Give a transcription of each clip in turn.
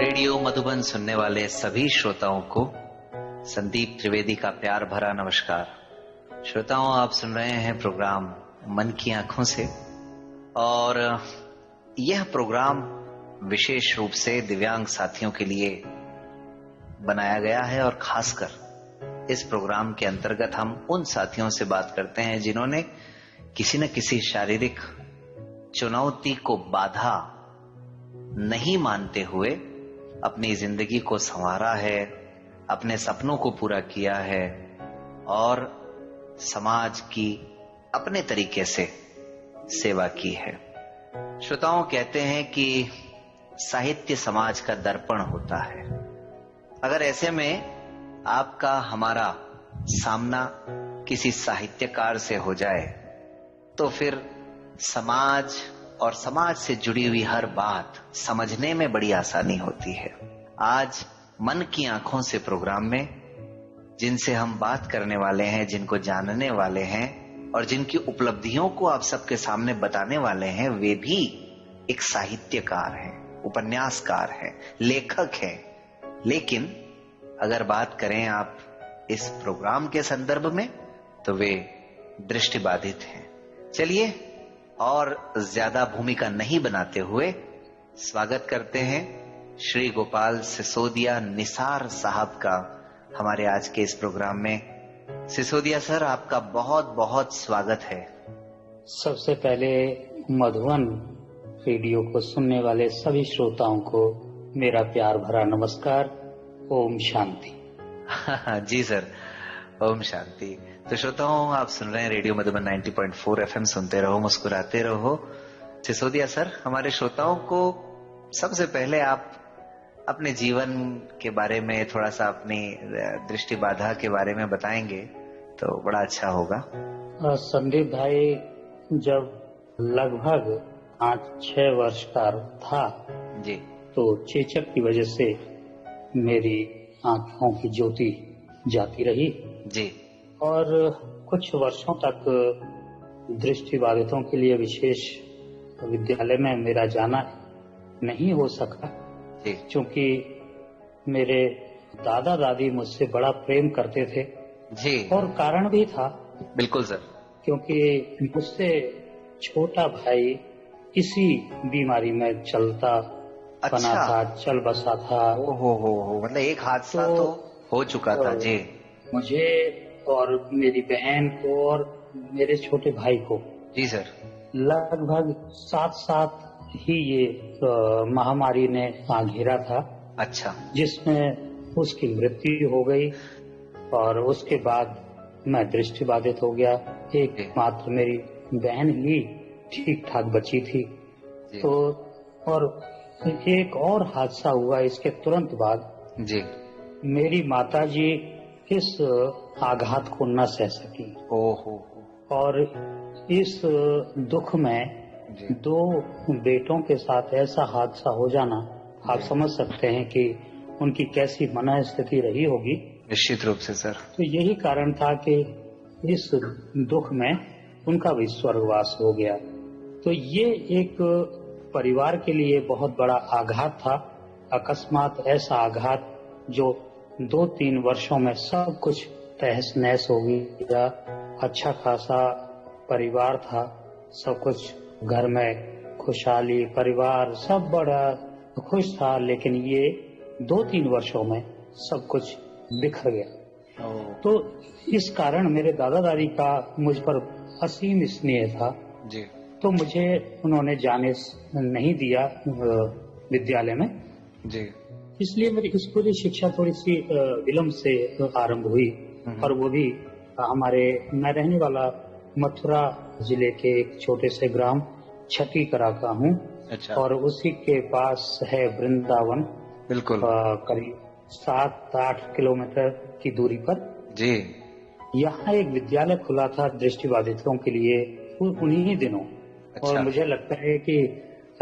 Radio Madhuban सुनने वाले सभी श्रोताओं को संदीप त्रिवेदी का प्यार भरा नमस्कार। श्रोताओं, आप सुन रहे हैं प्रोग्राम मन की आंखों से, और यह प्रोग्राम विशेष रूप से दिव्यांग साथियों के लिए बनाया गया है। और खासकर इस प्रोग्राम के अंतर्गत हम उन साथियों से बात करते हैं जिन्होंने किसी न किसी शारीरिक चुनौती को बाधा नहीं मानते हुए अपनी जिंदगी को संवारा है, अपने सपनों को पूरा किया है और समाज की अपने तरीके से सेवा की है। श्रोताओं, कहते हैं कि साहित्य समाज का दर्पण होता है। अगर ऐसे में आपका हमारा सामना किसी साहित्यकार से हो जाए तो फिर समाज और समाज से जुड़ी हुई हर बात समझने में बड़ी आसानी होती है। आज मन की आंखों से प्रोग्राम में जिनसे हम बात करने वाले हैं, जिनको जानने वाले हैं और जिनकी उपलब्धियों को आप सबके सामने बताने वाले हैं, वे भी एक साहित्यकार हैं, उपन्यासकार हैं, लेखक हैं। लेकिन अगर बात करें आप इस प्रोग्राम के संदर्भ में तो वे दृष्टिबाधित हैं। चलिए, और ज्यादा भूमिका नहीं बनाते हुए स्वागत करते हैं श्री गोपाल सिसोदिया निसार साहब का हमारे आज के इस प्रोग्राम में। सिसोदिया सर, आपका बहुत बहुत स्वागत है। सबसे पहले मधुबन रेडियो को सुनने वाले सभी श्रोताओं को मेरा प्यार भरा नमस्कार। ओम शांति। जी सर, ओम शांति। तो श्रोताओं, आप सुन रहे हैं रेडियो मधुबन 90.4 FM। सुनते रहो, मुस्कुराते रहो। सिसोदिया सर, हमारे श्रोताओं को सबसे पहले आप अपने जीवन के बारे में थोड़ा सा, अपनी दृष्टि बाधा के बारे में बताएंगे तो बड़ा अच्छा होगा। संदीप भाई, जब लगभग 5-6 वर्ष का था जी, तो चेचक की वजह से मेरी आंखों की ज्योति जाती रही जी, और कुछ वर्षों तक दृष्टिबाधितों के लिए विशेष विद्यालय में मेरा जाना नहीं हो सका, क्योंकि मेरे दादा दादी मुझसे बड़ा प्रेम करते थे जी, और कारण भी था। बिल्कुल सर, क्योंकि मुझसे छोटा भाई इसी बीमारी में चलता बना था, चल बसा था। हो, मतलब एक हादसा तो हो चुका था जी। मुझे और मेरी बहन को और मेरे छोटे भाई को जी सर, लगभग साथ ही ये महामारी ने घेरा था। अच्छा। जिसमें उसकी मृत्यु हो गई और उसके बाद मैं दृष्टिबाधित हो गया। एक मात्र मेरी बहन ही ठीक ठाक बची थी। तो और एक और हादसा हुआ इसके तुरंत बाद जी। मेरी माताजी इस आघात को न सह सकी। ओहो। और इस दुख में दो बेटों के साथ ऐसा हादसा हो जाना, आप समझ सकते हैं कि उनकी कैसी मन स्थिति रही होगी। निश्चित रूप से सर। तो यही कारण था कि इस दुख में उनका भी स्वर्गवास हो गया। तो ये एक परिवार के लिए बहुत बड़ा आघात था। अकस्मात ऐसा आघात जो 2-3 वर्षों में सब कुछ तहस नहस हो गया। अच्छा खासा परिवार था, सब कुछ घर में खुशहाली, परिवार सब बड़ा खुश था, लेकिन ये 2-3 वर्षों में सब कुछ बिखर गया। तो इस कारण मेरे दादा दादी का मुझ पर असीम स्नेह था जी। तो मुझे उन्होंने जाने नहीं दिया विद्यालय में जी। इसलिए मेरी स्कूली शिक्षा थोड़ी सी विलम्ब से आरंभ हुई, और वो भी मैं रहने वाला मथुरा जिले के एक छोटे से ग्राम छठी करा का हूँ। अच्छा। और उसी के पास है वृंदावन, बिल्कुल करीब 7-8 किलोमीटर की दूरी पर जी। यहाँ एक विद्यालय खुला था दृष्टिबाधितों के लिए उन्हीं दिनों। अच्छा। और मुझे लगता है कि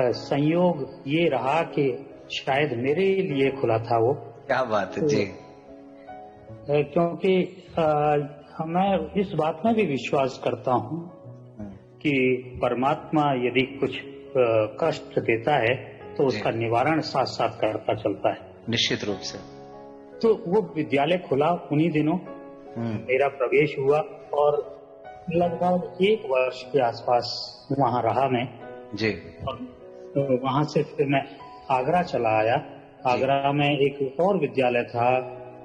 संयोग ये रहा कि शायद मेरे लिए खुला था वो। क्या बात है जी। क्योंकि मैं इस बात में भी विश्वास करता हूँ कि परमात्मा यदि कुछ कष्ट देता है तो उसका निवारण साथ साथ करता चलता है। निश्चित रूप से। तो वो विद्यालय खुला, उन्हीं दिनों मेरा प्रवेश हुआ और लगभग 1 वर्ष के आसपास वहाँ रहा मैं जी। और वहाँ से फिर मैं आगरा चला आया। आगरा में एक और विद्यालय था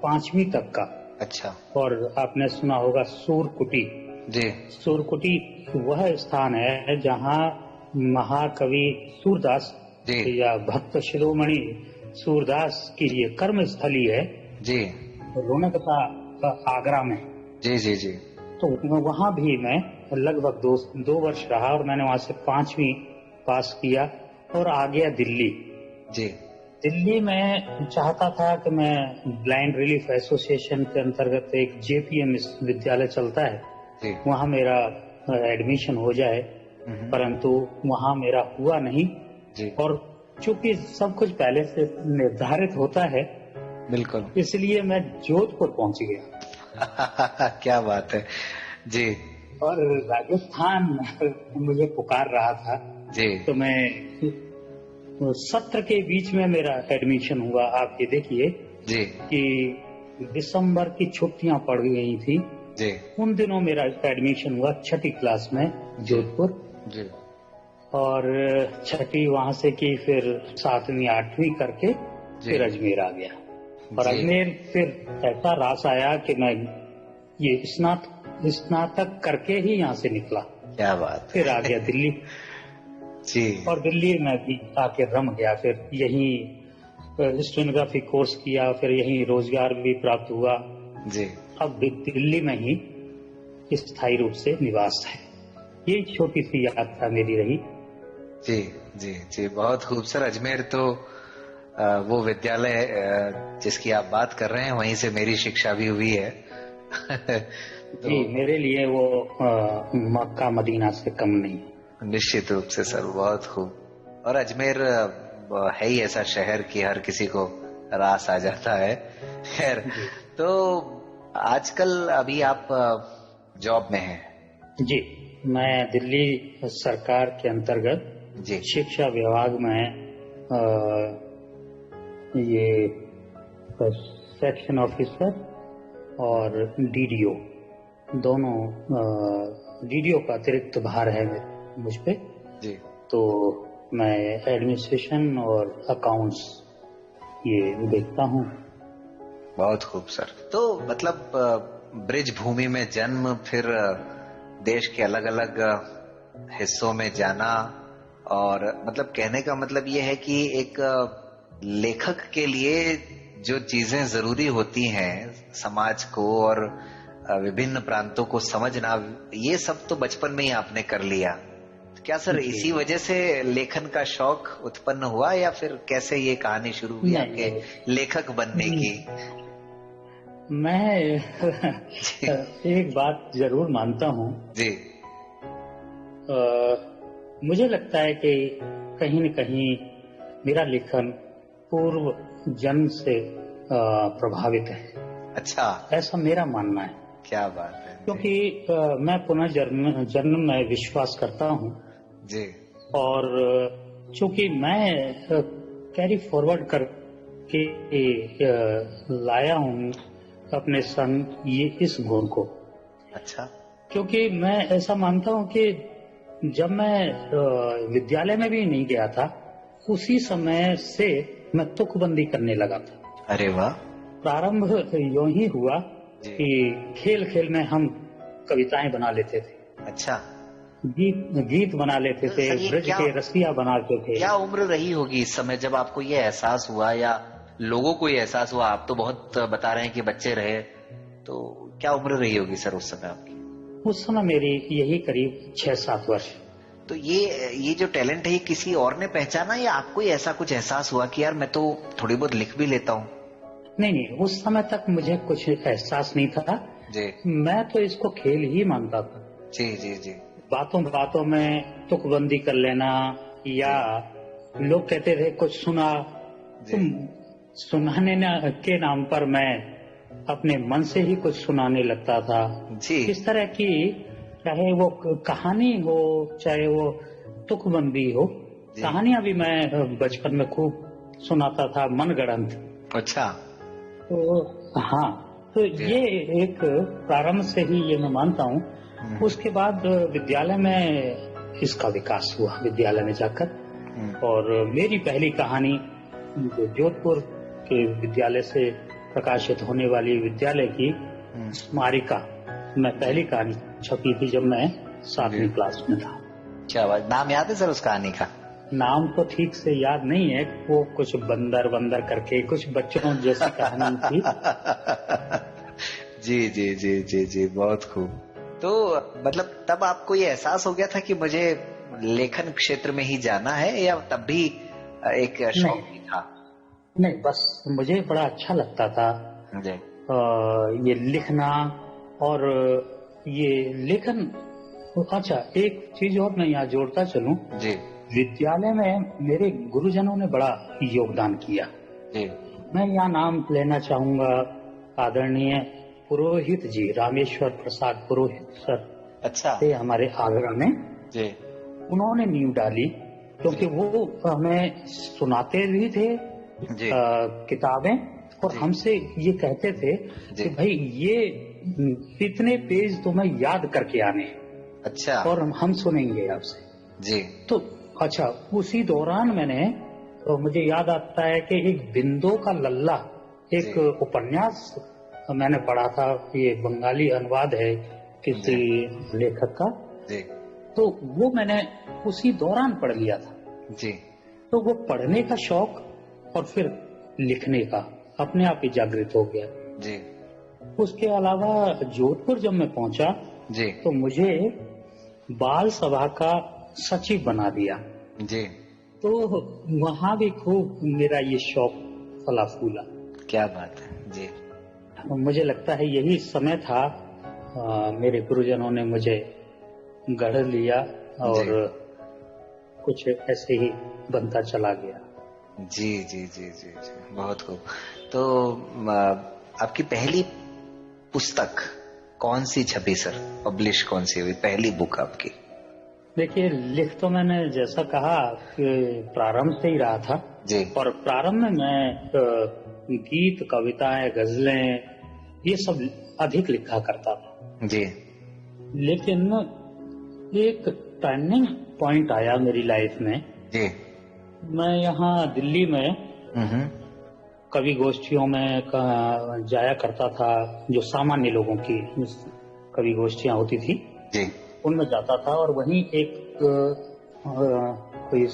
5वीं तक का। अच्छा। और आपने सुना होगा सूरकुटी। जी। सूरकुटी वह स्थान है जहाँ महाकवि सूरदास जी। या भक्त शिरोमणि सूरदास की ये कर्म स्थली है जी। रौनकता आगरा में। जी जी जी। तो वहाँ भी मैं लगभग 2 वर्ष रहा और मैंने वहाँ से 5वीं पास किया और आ गया दिल्ली। जी। दिल्ली में चाहता था कि मैं ब्लाइंड रिलीफ एसोसिएशन के अंतर्गत एक JPM विद्यालय चलता है, वहाँ मेरा एडमिशन हो जाए, परंतु वहाँ मेरा हुआ नहीं जी। और चूंकि सब कुछ पहले से निर्धारित होता है, बिल्कुल, इसलिए मैं जोधपुर पहुंच गया। क्या बात है जी। और राजस्थान मुझे पुकार रहा था जी। तो मैं सत्र के बीच में मेरा एडमिशन हुआ। आप ये देखिए जी कि दिसंबर की छुट्टियां पड़ गई थी जी। उन दिनों मेरा एडमिशन हुआ 6ठी क्लास में जोधपुर जी। और 6ठी वहां से की, फिर 7वीं 8वीं करके फिर अजमेर आ गया। और अजमेर फिर ऐसा रास आया कि मैं ये स्नातक करके ही यहाँ से निकला। क्या बात। फिर आ गया दिल्ली जी। और दिल्ली में भी आके रम गया। फिर यहीं स्टेनोग्राफी कोर्स किया, फिर यहीं रोजगार भी प्राप्त हुआ जी। अब दिल्ली में ही स्थायी रूप से निवास है। ये छोटी सी यात्रा मेरी रही। जी जी जी, बहुत खूबसूरत। अजमेर तो वो विद्यालय जिसकी आप बात कर रहे हैं, वहीं से मेरी शिक्षा भी हुई है। तो जी, मेरे लिए वो मक्का मदीना से कम नहीं। निश्चित रूप से सर, बहुत खूब। और अजमेर है ही ऐसा शहर कि हर किसी को रास आ जाता है। खैर, तो आजकल अभी आप जॉब में हैं? जी, मैं दिल्ली सरकार के अंतर्गत जी शिक्षा विभाग में ये सेक्शन ऑफिसर और DDO दोनों, DDO का अतिरिक्त भार है मुझ पे जी। तो मैं एडमिनिस्ट्रेशन और अकाउंट्स ये देखता हूँ। बहुत खूब सर। तो मतलब ब्रिज भूमि में जन्म, फिर देश के अलग अलग हिस्सों में जाना, और मतलब कहने का मतलब ये है कि एक लेखक के लिए जो चीजें जरूरी होती हैं समाज को और विभिन्न प्रांतों को समझना, ये सब तो बचपन में ही आपने कर लिया। तो क्या सर इसी वजह से लेखन का शौक उत्पन्न हुआ, या फिर कैसे ये कहानी शुरू हुई आपके लेखक बनने की? मैं एक बात जरूर मानता हूँ जी। मुझे लगता है कि कहीं न कहीं मेरा लेखन पूर्व जन्म से प्रभावित है। अच्छा, ऐसा मेरा मानना है। क्या बात है। क्योंकि मैं पुनर्जन्म में विश्वास करता हूँ जी। और चूंकि मैं कैरी फॉरवर्ड करके लाया हूँ अपने संग ये इस गुण को। अच्छा। क्योंकि मैं ऐसा मानता हूँ कि जब मैं विद्यालय में भी नहीं गया था, उसी समय से मैं तुकबंदी करने लगा था। अरे वाह। प्रारंभ यूं ही हुआ कि खेल खेल में हम कविताएं बना लेते थे। अच्छा। गीत बना लेते थे, ब्रज के रसिया बनाते थे। क्या उम्र रही होगी इस समय जब आपको ये एहसास हुआ, या लोगों को ये एहसास हुआ? आप तो बहुत बता रहे हैं कि बच्चे रहे, तो क्या उम्र रही होगी सर उस समय आपकी? उस समय मेरी यही करीब 6-7 वर्ष। तो ये जो टैलेंट है, ये किसी और ने पहचाना, या आपको ही ऐसा कुछ एहसास हुआ कि यार मैं तो थोड़ी बहुत लिख भी लेता हूँ? नहीं, उस समय तक मुझे कुछ एहसास नहीं था जी। मैं तो इसको खेल ही मानता था। जी जी जी। बातों में तुकबंदी कर लेना, या लोग कहते थे कुछ सुना, तुम सुनाने के नाम पर मैं अपने मन से ही कुछ सुनाने लगता था जी। इस तरह की, चाहे वो कहानी हो चाहे वो तुकबंदी हो, कहानियां भी मैं बचपन में खूब सुनाता था, मनगढ़ंत। अच्छा। तो हाँ, तो ये एक प्रारंभ से ही ये मैं मानता हूँ। उसके बाद विद्यालय में इसका विकास हुआ, विद्यालय में जाकर। और मेरी पहली कहानी जो जोधपुर के विद्यालय से प्रकाशित होने वाली विद्यालय की स्मारिका, मैं पहली कहानी छपी थी जब मैं 7वीं क्लास में था। क्या बात, नाम याद है सर उस कहानी का? नाम तो ठीक से याद नहीं है, वो कुछ बंदर बंदर करके कुछ बच्चों जैसी कहानी थी। जी जी जी जी जी, बहुत खूब। तो मतलब तब आपको ये एहसास हो गया था कि मुझे लेखन क्षेत्र में ही जाना है, या तब भी एक शौक भी था? नहीं, बस मुझे बड़ा अच्छा लगता था ये लिखना और ये लेखन। अच्छा, एक चीज और मैं यहाँ जोड़ता चलूं जी। विद्यालय में मेरे गुरुजनों ने बड़ा योगदान किया जी। मैं यहाँ नाम लेना चाहूंगा आदरणीय पुरोहित जी, रामेश्वर प्रसाद पुरोहित सर। अच्छा। थे हमारे आगरा में जी। उन्होंने नींव डाली, क्योंकि वो हमें सुनाते भी थे किताबें, और हमसे ये कहते थे कि भाई ये इतने पेज तुम्हें याद करके आने। अच्छा। और हम सुनेंगे आपसे। जी। तो अच्छा, उसी दौरान मैंने, तो मुझे याद आता है कि एक बिंदो का लल्ला, एक उपन्यास मैंने पढ़ा था। ये बंगाली अनुवाद है किसी लेखक का। जी। तो वो मैंने उसी दौरान पढ़ लिया था। जी। तो वो पढ़ने का शौक और फिर लिखने का अपने आप ही जागृत हो गया। जी। उसके अलावा जोधपुर जब मैं पहुंचा जी, तो मुझे बाल सभा का सचिव बना दिया। जी। तो वहाँ भी खूब मेरा ये शौक फला फूला। क्या बात है जी। मुझे लगता है यही समय था, मेरे गुरुजनों ने मुझे गढ़ लिया और कुछ ऐसे ही बनता चला गया। जी जी जी जी जी, बहुत खूब। तो आपकी पहली पुस्तक कौन सी छपी सर? पब्लिश कौन सी हुई पहली बुक आपकी? देखिए, लिख तो मैंने जैसा कहा कि प्रारंभ से ही रहा था जी। और प्रारंभ में मैं गीत, कविताएं, गजलें ये सब अधिक लिखा करता था जी। लेकिन एक टर्निंग पॉइंट आया मेरी लाइफ में जी। मैं यहाँ दिल्ली में कवि गोष्ठियों में जाया करता था, जो सामान्य लोगों की कवि गोष्ठियां होती थी जी, उनमें जाता था। और वहीं एक कोई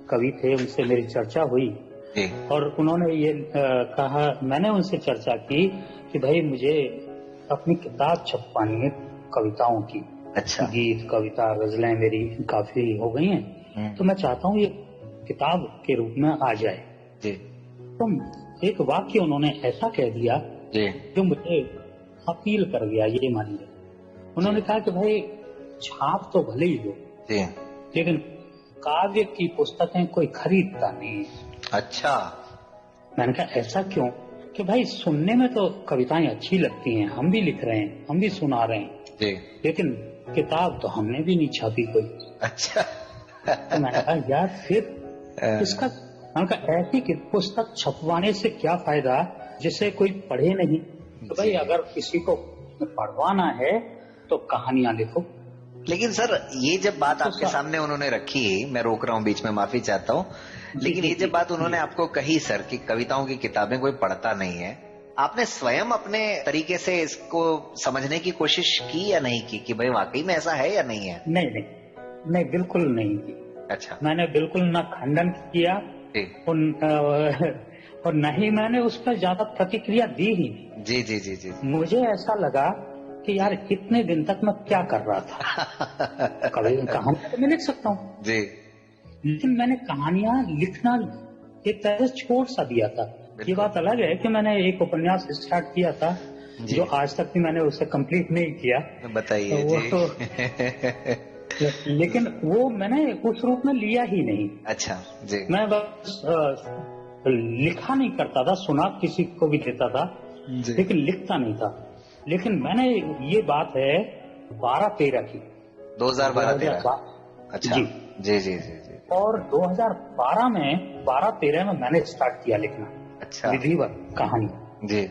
कवि थे, उनसे मेरी चर्चा हुई जी। और उन्होंने ये कहा, मैंने उनसे चर्चा की कि भाई मुझे अपनी किताब छपवानी है कविताओं की। अच्छा। गीत, कविता, गजलें मेरी काफी हो गई हैं, तो मैं चाहता हूँ ये किताब के रूप में आ जाए जी। तो एक वाक्य उन्होंने ऐसा कह दिया जी, जो मुझे अपील कर गया, ये मानिए। उन्होंने कहा कि भाई छाप तो भले ही हो जी, लेकिन काव्य की पुस्तकें कोई खरीदता नहीं है। अच्छा। मैंने कहा ऐसा क्यों? कि भाई सुनने में तो कविताएं अच्छी लगती हैं, हम भी लिख रहे हैं, हम भी सुना रहे हैं जी, लेकिन किताब तो हमने भी नहीं छापी कोई। अच्छा। तो मैंने कहा यार फिर इसका, मैंने कहा ऐसी पुस्तक छपवाने से क्या फायदा जिसे कोई पढ़े नहीं। तो भाई अगर किसी को पढ़वाना है तो कहानियां लिखो। लेकिन सर ये जब बात तो आपके सामने उन्होंने रखी, मैं रोक रहा हूँ बीच में, माफी चाहता हूँ, लेकिन ये जब बात उन्होंने आपको कही सर कि कविताओं की किताबें कोई पढ़ता नहीं है, आपने स्वयं अपने तरीके से इसको समझने की कोशिश की या नहीं की कि भाई वाकई में ऐसा है या नहीं है? नहीं नहीं नहीं, बिल्कुल नहीं की। अच्छा। मैंने बिल्कुल न खंडन किया और न ही मैंने उस पर ज्यादा प्रतिक्रिया दी ही। जी जी जी जी। मुझे ऐसा लगा कि यार इतने दिन तक मैं क्या कर रहा था। कभी कहानी तो मैं लिख सकता हूँ जी, लेकिन मैंने कहानियां लिखना एक तरह से छोड़ सा दिया था। ये बात अलग है कि मैंने एक उपन्यास स्टार्ट किया था जो आज तक भी मैंने उसे कंप्लीट नहीं किया। बताइए जी। लेकिन वो मैंने उस रूप में लिया ही नहीं। अच्छा जी। मैं बस लिखा नहीं करता था, सुना किसी को भी देता था लेकिन लिखता नहीं था। लेकिन मैंने, ये बात है 12-13 की, 2012-13। अच्छा जी जी जी जी जी। और 2012 में 12-13 में मैंने स्टार्ट किया लिखना। अच्छा। विधिवत कहानी जी।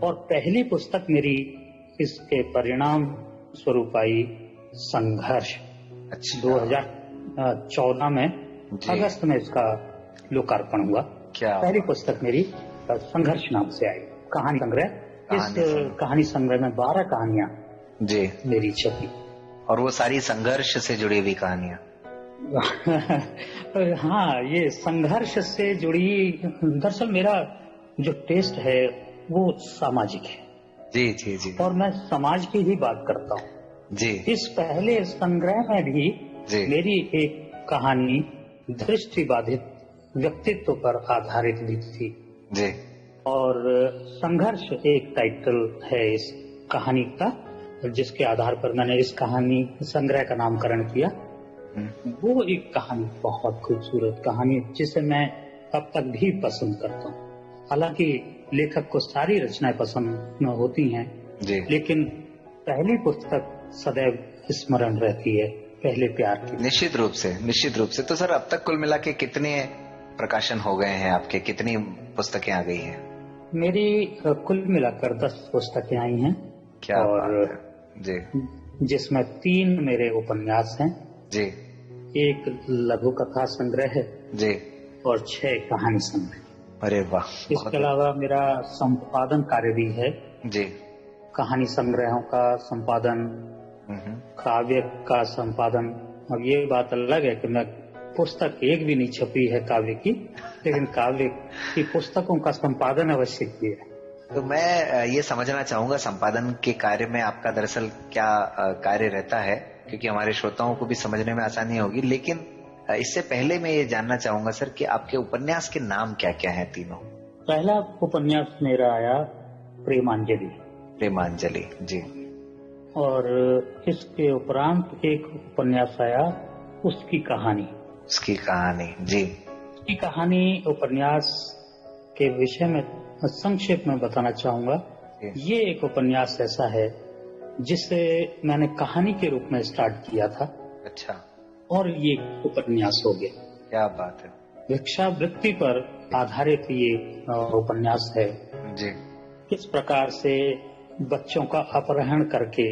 और पहली पुस्तक मेरी इसके परिणाम स्वरूप आई संघर्ष। अच्छा। 2014 में अगस्त में इसका लोकार्पण हुआ। क्या पहली पुस्तक मेरी संघर्ष नाम से आई, कहानी संग्रह। इस कहानी संग्रह में 12 कहानियां जी मेरी छपी, और वो सारी संघर्ष से जुड़ी हुई कहानियां। हाँ, ये संघर्ष से जुड़ी। दरअसल मेरा जो टेस्ट है वो सामाजिक है। जी जी जी। और मैं समाज की ही बात करता हूँ जी। इस पहले संग्रह में भी जी। मेरी एक कहानी दृष्टिबाधित व्यक्तित्व पर आधारित भी थी जी। और संघर्ष एक टाइटल है इस कहानी का, जिसके आधार पर मैंने इस कहानी संग्रह का नामकरण किया। वो एक कहानी बहुत खूबसूरत कहानी जिसे मैं अब तक भी पसंद करता हूँ। हालांकि लेखक को सारी रचनाएं पसंद न होती हैं जी, लेकिन पहली पुस्तक सदैव स्मरण रहती है, पहले प्यार की। निश्चित रूप से। तो सर, अब तक कुल मिला के कितने प्रकाशन हो गए हैं आपके, कितनी पुस्तकें आ गई हैं? मेरी कुल मिलाकर 10 पुस्तकें आई हैं। क्या और बात है जी। जिसमें 3 मेरे उपन्यास हैं जी, एक लघु कथा संग्रह है जी, और 6 कहानी संग्रह। अरे वाह। इसके अलावा मेरा संपादन कार्य भी है जी। कहानी संग्रहों का संपादन, काव्य का संपादन। अब ये बात अलग है कि मैं पुस्तक एक भी नहीं छपी है काव्य की, लेकिन काव्य की पुस्तकों का संपादन अवश्य किया है। तो मैं ये समझना चाहूंगा संपादन के कार्य में आपका दरअसल क्या कार्य रहता है, क्योंकि हमारे श्रोताओं को भी समझने में आसानी होगी। लेकिन इससे पहले मैं ये जानना चाहूंगा सर कि आपके उपन्यास के नाम क्या क्या हैं तीनों? पहला उपन्यास मेरा आया प्रेमांजलि। प्रेमांजलि जी। और इसके उपरांत एक उपन्यास आया उसकी कहानी। उसकी कहानी जी। उसकी कहानी उपन्यास के विषय में संक्षेप में बताना चाहूंगा। ये एक उपन्यास ऐसा है जिसे मैंने कहानी के रूप में स्टार्ट किया था। अच्छा। और ये उपन्यास हो गया। क्या बात है। भिक्षावृत्ति पर आधारित ये उपन्यास है जी। किस प्रकार से बच्चों का अपहरण करके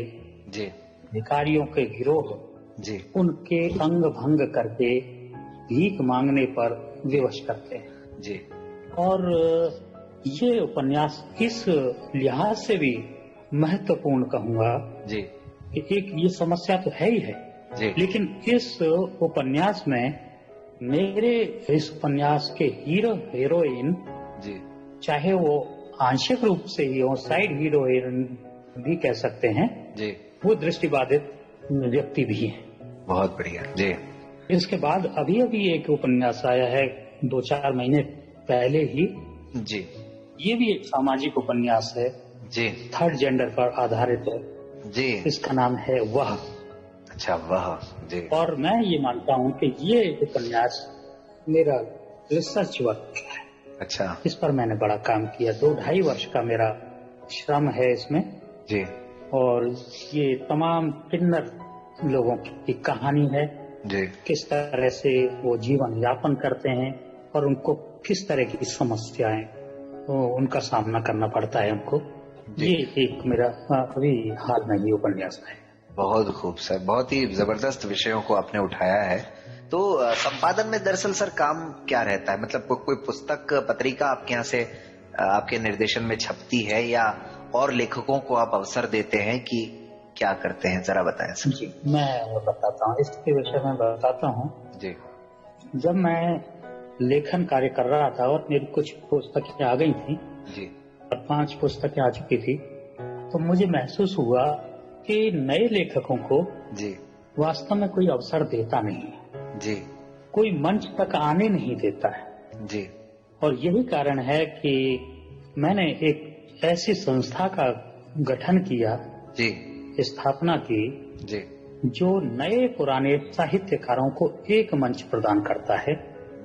जी भिखारियों के गिरोह जी उनके अंग भंग करके भीख मांगने पर विवश करते हैं जी। और ये उपन्यास इस लिहाज से भी महत्वपूर्ण कहूंगा जी कि एक ये समस्या तो है ही है जी, लेकिन इस उपन्यास में मेरे इस उपन्यास के हीरो हीरोइन जी, चाहे वो आंशिक रूप से ही हो, साइड हीरोइन भी कह सकते हैं जी, वो दृष्टिबाधित व्यक्ति भी हैं। बहुत बढ़िया जी। इसके बाद अभी अभी एक उपन्यास आया है 2-4 महीने पहले ही जी, ये भी एक सामाजिक उपन्यास है जी, थर्ड जेंडर पर आधारित है जी। इसका नाम है वह। अच्छा, वह जी। और मैं ये मानता हूँ कि ये उपन्यास मेरा रिसर्च वर्क है। अच्छा। इस पर मैंने बड़ा काम किया, 2-2.5 वर्ष का मेरा श्रम है इसमें जी। और ये तमाम किन्नर लोगों की कहानी है जी, किस तरह से वो जीवन यापन करते हैं और उनको किस तरह की समस्याएं उनका सामना करना पड़ता है उनको। ये एक मेरा अभी हाल में ही उपन्यास है। बहुत खूब सर, बहुत ही जबरदस्त विषयों को आपने उठाया है। तो संपादन में दरअसल सर काम क्या रहता है? मतलब कोई पुस्तक पत्रिका आपके यहाँ से आपके निर्देशन में छपती है या और लेखकों को आप अवसर देते हैं कि क्या करते हैं, जरा बताएं सर। जी, मैं बताता हूँ, इसके विषय में बताता हूँ जी। जब मैं लेखन कार्य कर रहा था और मेरी कुछ पुस्तकें आ गई थी जी, और 5 पुस्तकें आ चुकी थी, तो मुझे महसूस हुआ कि नए लेखकों को जी वास्तव में कोई अवसर देता नहीं है जी, कोई मंच तक आने नहीं देता है जी। और यही कारण है कि मैंने एक ऐसी संस्था का गठन किया जी, स्थापना की जी, जो नए पुराने साहित्यकारों को एक मंच प्रदान करता है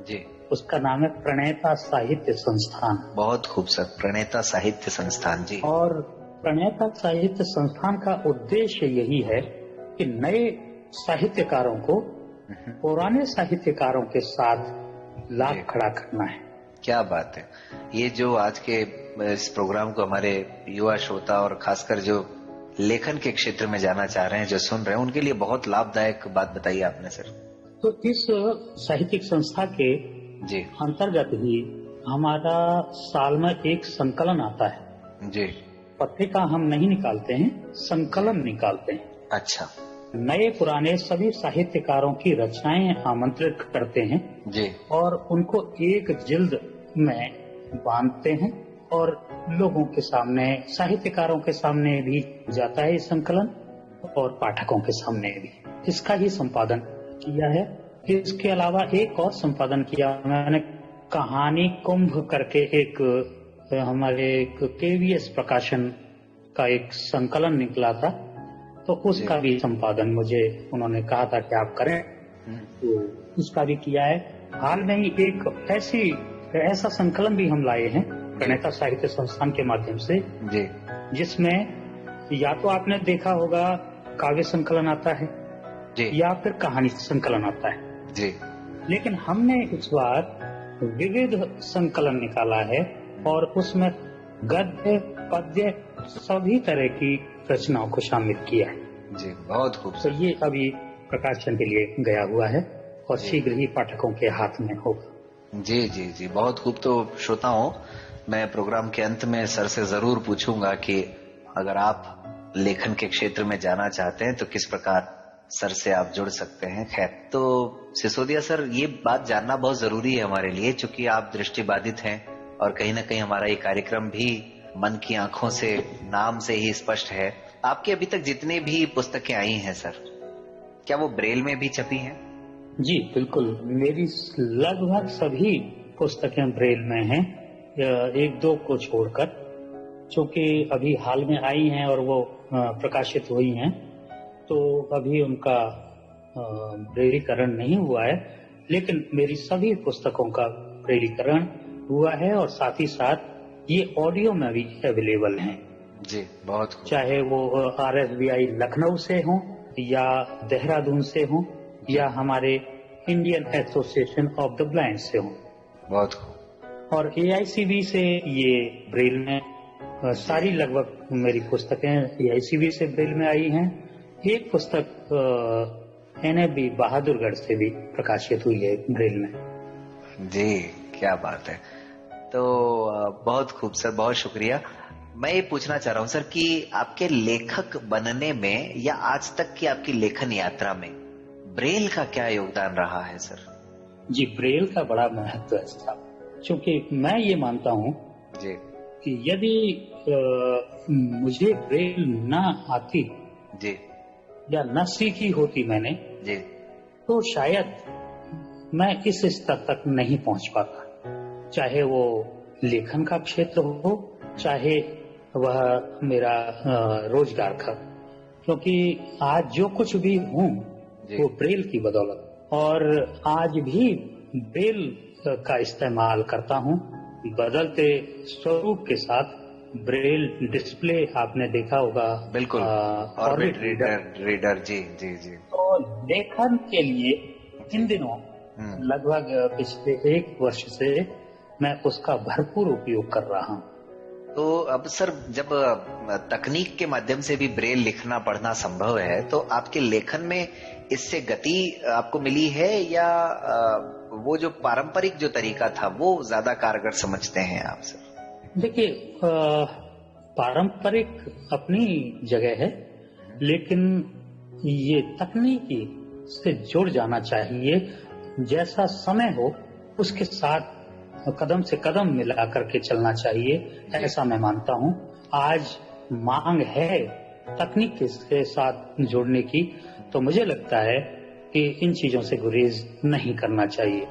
जी। उसका नाम है प्रणेता साहित्य संस्थान। बहुत खूब सर, प्रणेता साहित्य संस्थान जी। और प्रणेता साहित्य संस्थान का उद्देश्य यही है कि नए साहित्यकारों को पुराने साहित्यकारों के साथ लाभ खड़ा करना है। क्या बात है। ये जो आज के इस प्रोग्राम को हमारे युवा श्रोता और खासकर जो लेखन के क्षेत्र में जाना चाह रहे हैं, जो सुन रहे हैं, उनके लिए बहुत लाभदायक बात बताई आपने सर। तो इस साहित्यिक संस्था के जी अंतर्गत ही हमारा साल में एक संकलन आता है जी। पत्रिका हम नहीं निकालते हैं, संकलन निकालते हैं। अच्छा। नए पुराने सभी साहित्यकारों की रचनाएं आमंत्रित करते हैं जी। और उनको एक जिल्द में बांधते हैं और लोगों के सामने, साहित्यकारों के सामने भी जाता है ये संकलन और पाठकों के सामने भी। इसका ही संपादन किया है। इसके अलावा एक और संपादन किया मैंने, कहानी कुंभ करके एक हमारे KVS प्रकाशन का एक संकलन निकला था, तो उसका भी संपादन मुझे उन्होंने कहा था कि आप करें, तो उसका भी किया है। हाल में ही एक ऐसा संकलन भी हम लाए हैं प्रणेता साहित्य संस्थान के माध्यम से जी, जिसमें या तो आपने देखा होगा काव्य संकलन आता है जी, या फिर कहानी संकलन आता है जी। लेकिन हमने इस बार विविध संकलन निकाला है और उसमें गद्य पद्य सभी तरह की रचनाओं को शामिल किया है जी। बहुत तो खूबसूरत। ये अभी प्रकाशन के लिए गया हुआ है और शीघ्र ही पाठकों के हाथ में होगा। जी जी जी, बहुत खूब। तो श्रोताओं, मैं प्रोग्राम के अंत में सर से जरूर पूछूंगा कि अगर आप लेखन के क्षेत्र में जाना चाहते हैं तो किस प्रकार सर से आप जुड़ सकते हैं। खैर, तो सिसोदिया सर, ये बात जानना बहुत जरूरी है हमारे लिए, क्योंकि आप दृष्टिबाधित हैं और कहीं ना कहीं हमारा ये कार्यक्रम भी मन की आंखों से नाम से ही स्पष्ट है। आपकी अभी तक जितनी भी पुस्तकें आई हैं सर, क्या वो ब्रेल में भी छपी हैं? जी बिल्कुल, मेरी लगभग सभी पुस्तकें ब्रेल में हैं, एक दो को छोड़कर, क्योंकि अभी हाल में आई हैं और वो प्रकाशित हुई हैं, तो अभी उनका ब्रेलीकरण नहीं हुआ है। लेकिन मेरी सभी पुस्तकों का ब्रेलीकरण हुआ है और साथ ही साथ ये ऑडियो में भी अवेलेबल हैं। जी, बहुत खूब। चाहे वो RSBI लखनऊ से हो या देहरादून से हो या हमारे Indian association of the blind से हो। बहुत खूब। और AICB से ये ब्रेल में सारी लगभग मेरी पुस्तकें AICB से ब्रेल में आई हैं। एक पुस्तक NAB बहादुरगढ़ से भी प्रकाशित हुई है ब्रेल में। जी, क्या बात है। तो बहुत खूब सर, बहुत शुक्रिया। मैं ये पूछना चाह रहा हूँ सर कि आपके लेखक बनने में या आज तक की आपकी लेखन यात्रा में ब्रेल का क्या योगदान रहा है सर? जी, ब्रेल का बड़ा महत्व है साहब, क्योंकि मैं ये मानता हूँ जी कि यदि मुझे ब्रेल न आती जी या न सीखी होती मैंने, जी, तो शायद मैं इस स्तर तक नहीं पहुंच पाता। चाहे वो लेखन का क्षेत्र हो, चाहे वह मेरा रोजगार का, क्योंकि आज जो कुछ भी हूँ वो ब्रेल की बदौलत, और आज भी ब्रेल का इस्तेमाल करता हूँ। बदलते स्वरूप के साथ ब्रेल डिस्प्ले आपने देखा होगा। बिल्कुल, ऑर्बिट रीडर। जी जी जी। तो लेखन के लिए इन दिनों लगभग पिछले 1 वर्ष से मैं उसका भरपूर उपयोग कर रहा हूँ। तो अब सर, जब तकनीक के माध्यम से भी ब्रेल लिखना पढ़ना संभव है, तो आपके लेखन में इससे गति आपको मिली है या वो जो पारंपरिक जो तरीका था वो ज्यादा कारगर समझते हैं आप सर? देखिए, पारंपरिक अपनी जगह है, लेकिन ये तकनीकी से जुड़ जाना चाहिए। जैसा समय हो उसके साथ कदम से कदम मिला करके चलना चाहिए, ऐसा मैं मानता हूँ। आज मांग है तकनीक के साथ जुड़ने की, तो मुझे लगता है कि इन चीजों से गुरेज नहीं करना चाहिए।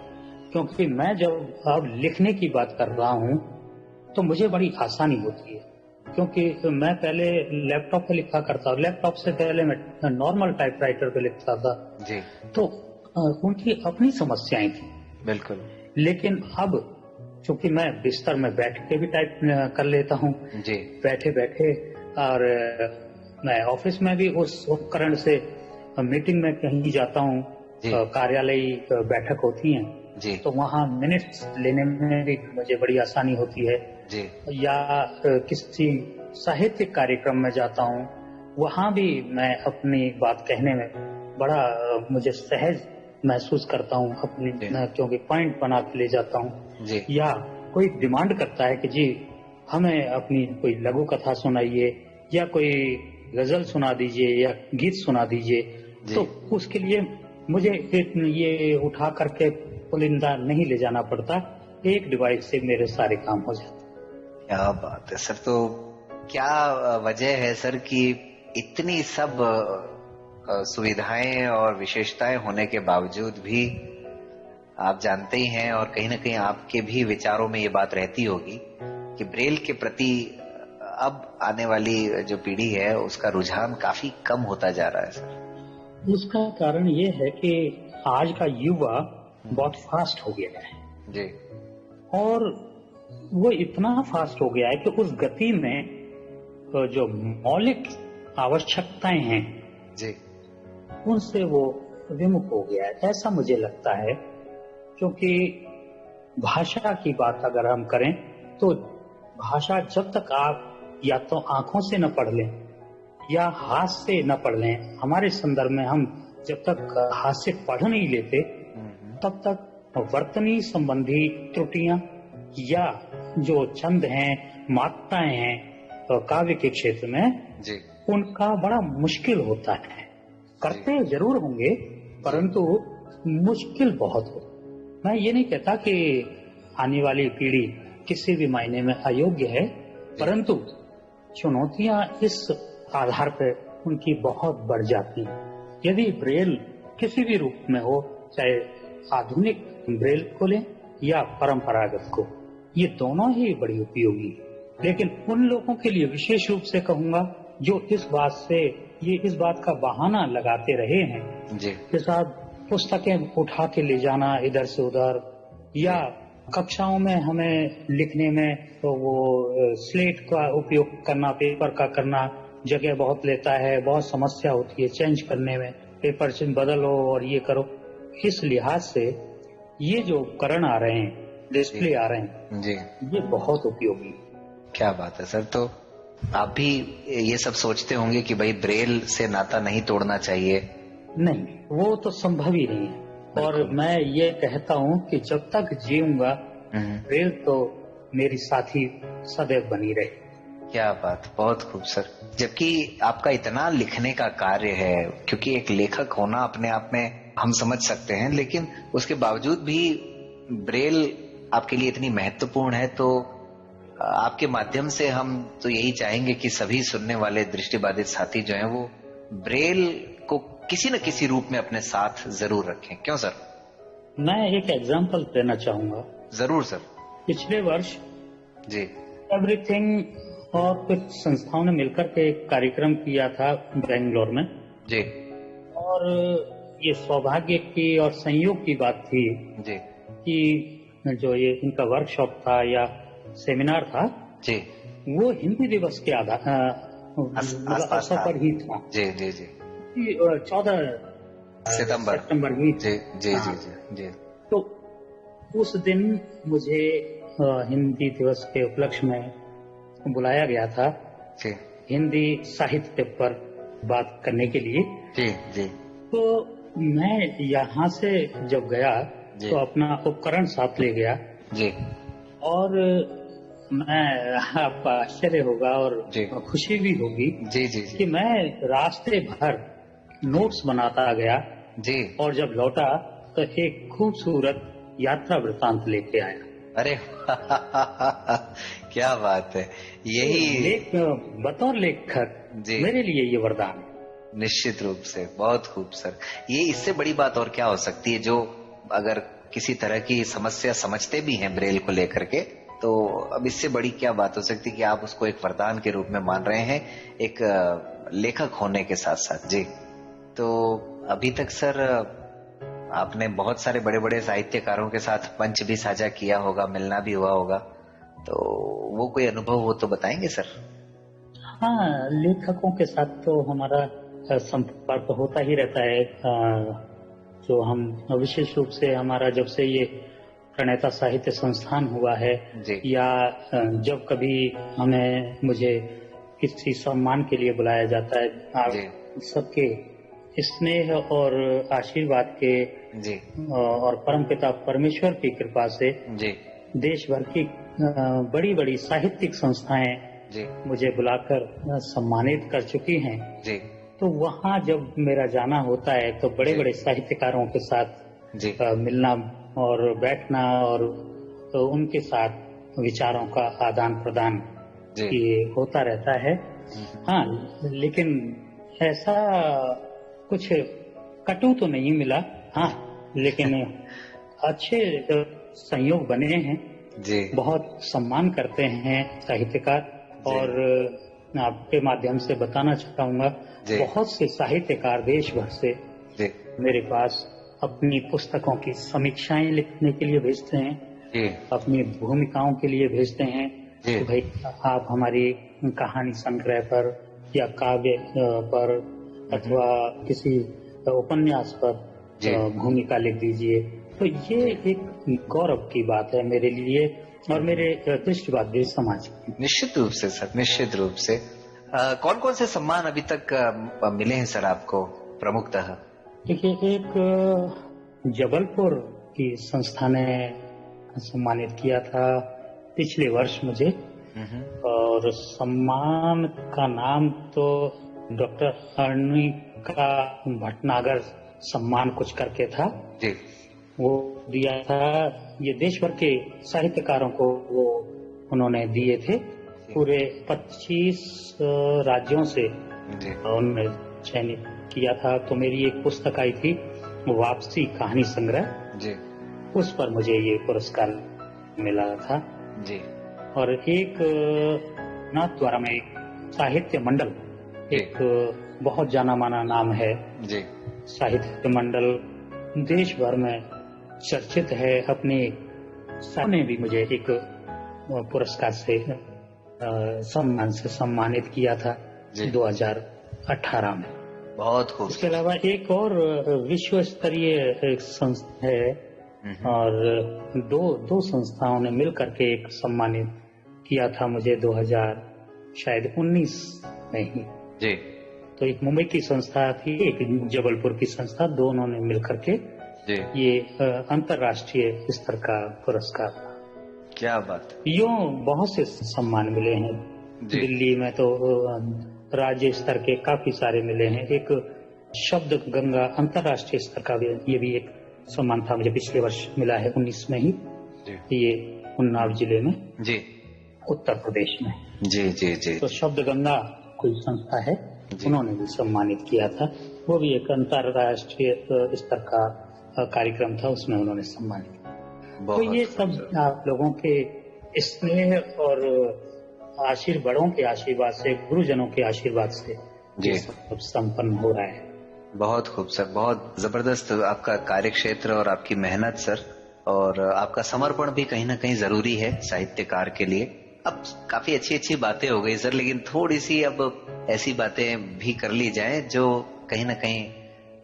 क्योंकि मैं जब अब लिखने की बात कर रहा हूँ तो मुझे बड़ी आसानी होती है, क्योंकि मैं पहले लैपटॉप पे लिखा करता, लैपटॉप से पहले मैं नॉर्मल टाइपराइटर पे लिखता था जी। तो उनकी अपनी समस्याएं थी। बिल्कुल। लेकिन अब चूंकि मैं बिस्तर में बैठ के भी टाइप कर लेता हूँ जी, बैठे बैठे, और मैं ऑफिस में भी उस उपकरण से मीटिंग में कहीं जाता हूँ कार्यालयी बैठक होती हैं जी तो वहाँ मिनट्स लेने में भी मुझे बड़ी आसानी होती है। जी या किसी साहित्यिक कार्यक्रम में जाता हूँ, वहाँ भी मैं अपनी बात कहने में बड़ा मुझे सहज महसूस करता हूँ अपनी, जी क्योंकि पॉइंट बना के ले जाता हूँ। जी या कोई डिमांड करता है कि जी हमें अपनी कोई लघु कथा सुनाइए या कोई गजल सुना दीजिए या गीत सुना दीजिए, जी तो उसके लिए मुझे ये उठा करके पुलिंदा नहीं ले जाना पड़ता, एक डिवाइस से मेरे सारे काम हो जाते। क्या बात है सर। तो क्या वजह है सर कि इतनी सब सुविधाएं और विशेषताएं होने के बावजूद भी आप जानते ही हैं और कहीं ना कहीं आपके भी विचारों में ये बात रहती होगी कि ब्रेल के प्रति अब आने वाली जो पीढ़ी है उसका रुझान काफी कम होता जा रहा है सर? उसका कारण ये है कि आज का युवा बहुत फास्ट हो गया है जी और वो इतना फास्ट हो गया है कि उस गति में जो मौलिक आवश्यकताएं हैं जी उनसे वो विमुख हो गया है, ऐसा मुझे लगता है। क्योंकि भाषा की बात अगर हम करें तो भाषा जब तक आप या तो आंखों से न पढ़ लें या हाथ से न पढ़ लें, हमारे संदर्भ में हम जब तक हाथ से पढ़ नहीं लेते तब तक वर्तनी संबंधी त्रुटियां या जो छंद हैं, मात्राएं हैं काव्य के क्षेत्र में जी उनका बड़ा मुश्किल होता है। करते जरूर होंगे परंतु मुश्किल बहुत हो। मैं ये नहीं कहता कि आने वाली पीढ़ी किसी भी मायने में अयोग्य है, परंतु चुनौतियां इस आधार पर उनकी बहुत बढ़ जाती हैं। यदि ब्रेल किसी भी रूप में हो, चाहे आधुनिक ब्रेल को लें या परंपरागत को, ये दोनों ही बड़ी उपयोगी है। लेकिन उन लोगों के लिए विशेष रूप से कहूंगा जो इस बात का बहाना लगाते रहे हैं जी के साथ पुस्तकें उठा के ले जाना इधर से उधर, या कक्षाओं में हमें लिखने में तो वो स्लेट का उपयोग करना, पेपर का करना जगह बहुत लेता है, बहुत समस्या होती है चेंज करने में, पेपर से बदलो और ये करो। इस लिहाज से ये जो उपकरण आ रहे हैं, डिस्प्ले आ रहे हैं जी ये बहुत उपयोगी। क्या बात है सर। तो आप भी ये सब सोचते होंगे कि भाई ब्रेल से नाता नहीं तोड़ना चाहिए? नहीं, वो तो संभव ही नहीं है। और मैं ये कहता हूँ कि जब तक जीऊंगा ब्रेल तो मेरी साथी सदैव बनी रहे। क्या बात, बहुत खूब सर। जबकि आपका इतना लिखने का कार्य है, क्योंकि एक लेखक होना अपने आप में हम समझ सकते हैं, लेकिन उसके बावजूद भी ब्रेल आपके लिए इतनी महत्वपूर्ण है, तो आपके माध्यम से हम तो यही चाहेंगे कि सभी सुनने वाले दृष्टिबाधित साथी जो हैं वो ब्रेल को किसी न किसी रूप में अपने साथ जरूर रखें। क्यों सर? मैं एक एग्जांपल देना चाहूंगा। जरूर सर। पिछले वर्ष जी एवरीथिंग और कुछ संस्थाओं ने मिलकर के एक कार्यक्रम किया था बेंगलोर में जी और ये सौभाग्य की और संयोग की बात थी जी कि जो ये इनका वर्कशॉप था या सेमिनार था जी वो हिंदी दिवस के अवसर पर ही था। जी जी जी 14 सितंबर ही जी जी जी जी जी। तो उस दिन मुझे हिंदी दिवस के उपलक्ष्य में बुलाया गया था जी हिंदी साहित्य पर बात करने के लिए। जी जी। तो मैं यहाँ से जब गया तो अपना उपकरण साथ ले गया जी। और मैं, आपका आश्चर्य होगा और खुशी भी होगी जी जी जी कि मैं रास्ते भर नोट्स बनाता गया जी, और जब लौटा तो एक खूबसूरत यात्रा वृत्तांत लेके आया। अरे क्या बात है। यही बतौर लेखक मेरे लिए ये वरदान है। निश्चित रूप से, बहुत खूब सर। ये इससे बड़ी बात और क्या हो सकती है, जो अगर किसी तरह की समस्या समझते भी हैं ब्रेल को लेकर के, तो अब इससे बड़ी क्या बात हो सकती है कि आप उसको एक वरदान के रूप में मान रहे हैं, एक लेखक होने के साथ साथ। जी, तो अभी तक सर आपने बहुत सारे बड़े बड़े साहित्यकारों के साथ मंच भी साझा किया होगा, मिलना भी हुआ होगा, तो वो कोई अनुभव हो तो बताएंगे सर? हाँ, लेखकों के साथ तो हमारा संपर्क होता ही रहता है। जो हम विशेष रूप से हमारा जब से ये प्रणेता साहित्य संस्थान हुआ है जी या जब कभी मुझे किसी सम्मान के लिए बुलाया जाता है, आप जी सबके स्नेह और आशीर्वाद के जी और परमपिता परमेश्वर की कृपा से जी देश भर की बड़ी बड़ी साहित्यिक संस्थाएं जी मुझे बुलाकर सम्मानित कर चुकी हैं। जी तो वहाँ जब मेरा जाना होता है तो बड़े जी। बड़े साहित्यकारों के साथ जी मिलना और बैठना और तो उनके साथ विचारों का आदान प्रदान जी ये होता रहता है। हाँ, लेकिन ऐसा कुछ कटु तो नहीं मिला। हाँ, लेकिन अच्छे संयोग बने हैं। जी बहुत सम्मान करते हैं साहित्यकार। जी। और आपके माध्यम से बताना चाहूंगा, जी। बहुत से साहित्यकार देश भर से जी मेरे पास अपनी पुस्तकों की समीक्षाएं लिखने के लिए भेजते हैं, जी अपनी भूमिकाओं के लिए भेजते हैं जी। कि भाई आप हमारी कहानी संग्रह पर या काव्य पर अथवा किसी उपन्यास पर जी। भूमिका लिख दीजिए। तो ये एक गौरव की बात है मेरे लिए और मेरे दृष्टिवादी समाज की। निश्चित रूप से सर, निश्चित रूप से। कौन कौन से सम्मान अभी तक मिले हैं सर आपको प्रमुखतः? देखिए, एक जबलपुर की संस्था ने सम्मानित किया था पिछले वर्ष मुझे, और सम्मान का नाम तो डॉक्टर अर्णिका भटनागर सम्मान कुछ करके था। जी वो दिया था, ये देश भर के साहित्यकारों को वो उन्होंने दिए थे। पूरे 25 राज्यों से जी उन्होंने चयनित किया था। तो मेरी एक पुस्तक आई थी, वापसी कहानी संग्रह, जी उस पर मुझे ये पुरस्कार मिला था। जी और एक नाथद्वारा में एक साहित्य मंडल, एक बहुत जाना माना नाम है जी साहित्य मंडल, देश भर में चर्चित है। अपने ने भी मुझे एक पुरस्कार से सम्मान से सम्मानित किया था जी। 2018 में। बहुत खूब। इसके अलावा एक और विश्व स्तरीय एक संस्था है, और दो संस्थाओं ने मिलकर के एक सम्मानित किया था मुझे 2019 में ही। जी तो एक मुंबई की संस्था थी, एक जबलपुर की संस्था, दोनों ने मिलकर के जी। ये अंतर्राष्ट्रीय स्तर का पुरस्कार था। क्या बात। यूं बहुत से सम्मान मिले हैं। जी। दिल्ली में तो राज्य स्तर के काफी सारे मिले हैं। एक शब्द गंगा अंतर्राष्ट्रीय स्तर का भी, ये भी एक सम्मान था मुझे, पिछले वर्ष मिला है 19 में ही। जी ये उन्नाव जिले में, जी उत्तर प्रदेश में। जी जी जी। तो शब्द गंगा कोई संस्था है, जी। उन्होंने भी सम्मानित किया था। वो भी एक अंतर्राष्ट्रीय स्तर का कार्यक्रम था, उसमें उन्होंने सम्मानित किया। तो ये सब आप लोगों के स्नेह और बड़ों के आशीर्वाद से, गुरुजनों के आशीर्वाद से जी सब संपन्न हो रहा है। बहुत खूब सर, बहुत जबरदस्त आपका कार्य क्षेत्र और आपकी मेहनत सर, और आपका समर्पण भी कहीं ना कहीं जरूरी है साहित्यकार के लिए। अब काफी अच्छी अच्छी बातें हो गई सर, लेकिन थोड़ी सी अब ऐसी बातें भी कर ली जाए जो कहीं ना कहीं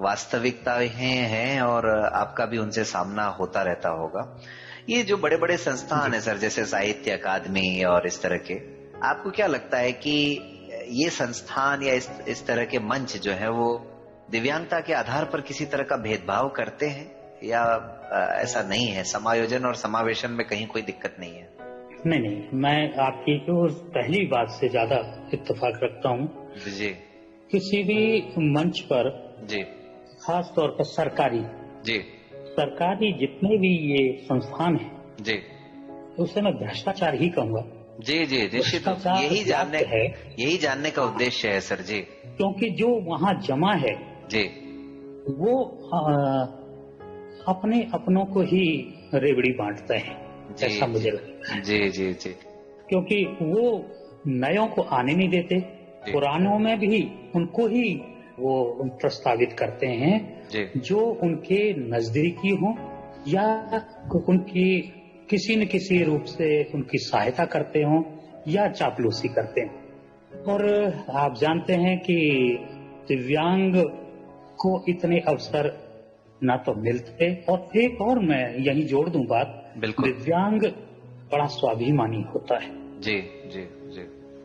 वास्तविकता हैं और आपका भी उनसे सामना होता रहता होगा। ये जो बड़े बड़े संस्थान है सर, जैसे साहित्य अकादमी और इस तरह के, आपको क्या लगता है कि ये संस्थान या इस तरह के मंच जो है वो दिव्यांगता के आधार पर किसी तरह का भेदभाव करते हैं, या ऐसा नहीं है? समायोजन और समावेशन में कहीं कोई दिक्कत नहीं है? नहीं, मैं आपकी उस पहली बात से ज्यादा इत्तेफाक रखता हूँ। जी। किसी भी मंच पर, जी, खास तौर पर सरकारी जितने भी ये संस्थान हैं, जी, उसे मैं भ्रष्टाचार ही कहूँगा। जी जी, निश्चित रूप से यही जानने का उद्देश्य है सर जी। क्योंकि जो वहाँ जमा है जी, वो अपने अपनों को ही रेवड़ी बांटते हैं, ऐसा मुझे लगता है। जी जी जी। क्योंकि वो नयों को आने नहीं देते, पुरानों में भी उनको ही वो प्रस्तावित करते हैं जो उनके नजदीकी हो या उनकी किसी न किसी रूप से उनकी सहायता करते हो या चापलूसी करते हैं। और आप जानते हैं कि दिव्यांग को इतने अवसर ना तो मिलते। और एक और मैं यही जोड़ दूं बात, बिल्कुल। दिव्यांग बड़ा स्वाभिमानी होता है। जी जी जी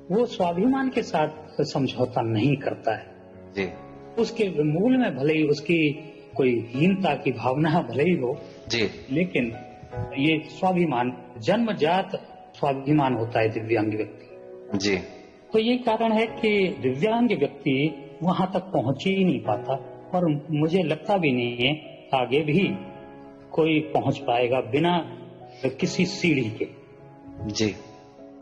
वो स्वाभिमान के साथ समझौता नहीं करता है। जी उसके मूल में भले ही उसकी कोई हीनता की भावना भले ही हो, जी लेकिन ये स्वाभिमान, जन्मजात स्वाभिमान होता है दिव्यांग व्यक्ति। जी तो ये कारण है कि दिव्यांग व्यक्ति वहां तक पहुंच ही नहीं पाता, और मुझे लगता भी नहीं है आगे भी कोई पहुंच पाएगा बिना किसी सीढ़ी के। जी।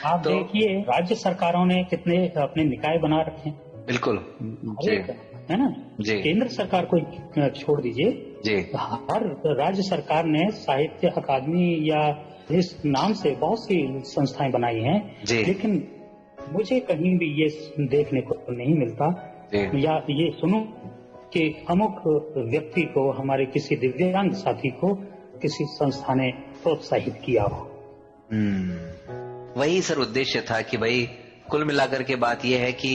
आप तो देखिए राज्य सरकारों ने कितने अपने निकाय बना रखे हैं। बिल्कुल। हर जी एक, है ना। जी केंद्र सरकार को छोड़ दीजिए, जी हर राज्य सरकार ने साहित्य अकादमी या इस नाम से बहुत सी संस्थाएं बनाई हैं, जी लेकिन मुझे कहीं भी ये देखने को नहीं मिलता जी या ये सुनो कि अमुक व्यक्ति को, हमारे किसी दिव्यांग साथी को किसी संस्था ने प्रोत्साहित किया हो। वही सर उद्देश्य था कि भाई कुल मिलाकर के बात यह है कि